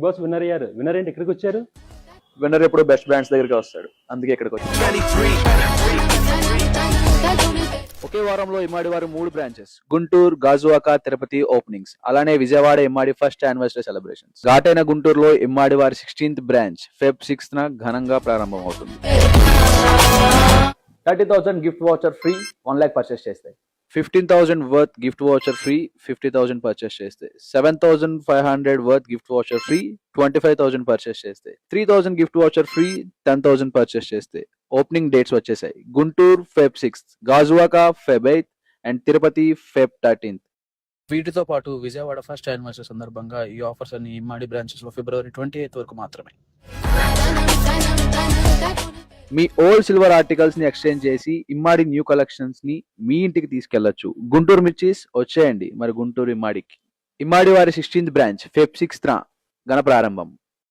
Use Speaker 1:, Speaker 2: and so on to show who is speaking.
Speaker 1: Boss winner అయ్యారు. Winner ఏంటి ఇక్కడికి వచ్చారు?
Speaker 2: విన్నర్ ఎప్పుడు బెస్ట్ బ్రాండ్స్ దగ్గరికి వస్తాడు, అందుకే ఇక్కడికి వచ్చాడు. ఒకే వారంలో ఇమ్మాడి వారి 3 బ్రాంచెస్ గుంటూరు, గాజువాక, తిరుపతి ఓపెనింగ్స్. అలానే విజయవాడ ఇమ్మాడి ఫస్ట్ యానివర్సరీ సెలబ్రేషన్స్. ఘాటైన గుంటూరులో ఇమ్మాడి వారి 16th బ్రాంచ్ ఫెబ్ 6th ఘనంగా ప్రారంభం అవుతుంది. 30,000 gift voucher free 1 lakh purchase చేస్తే, 15,000 worth gift voucher free 50,000 purchase చేస్తే, 7,500 worth gift voucher free 25,000 purchase చేస్తే, 3,000 గిఫ్ట్ వాచర్ ఫ్రీ 10,000 పర్చేస్ చేస్తే. ఓపెనింగ్ డేట్స్ వచ్చేసాయి. Guntur Feb 6th, Gajuwaka Feb 8th and Tirupati Feb 13th.
Speaker 3: వీటితో పాటు విజయవాడ ఫస్ట్ యానివర్సరీ సందర్భంగా ఈ ఆఫర్స్ అన్ని ఇమ్మాడి బ్రాంచెస్ లో February 28th వరకు మాత్రమే.
Speaker 2: మీ ఓల్డ్ సిల్వర్ ఆర్టికల్స్ ని ఎక్స్చేంజ్ చేసి ఇమ్మాడి న్యూ కలెక్షన్స్ ని మీ ఇంటికి తీసుకెళ్లొచ్చు. గుంటూరు మిర్చీస్ వచ్చేయండి మరి గుంటూరు ఇమ్మాడికి. ఇమ్మాడి వారి 16th బ్రాంచ్ ఫెబ్ 6th ఘన ప్రారంభం.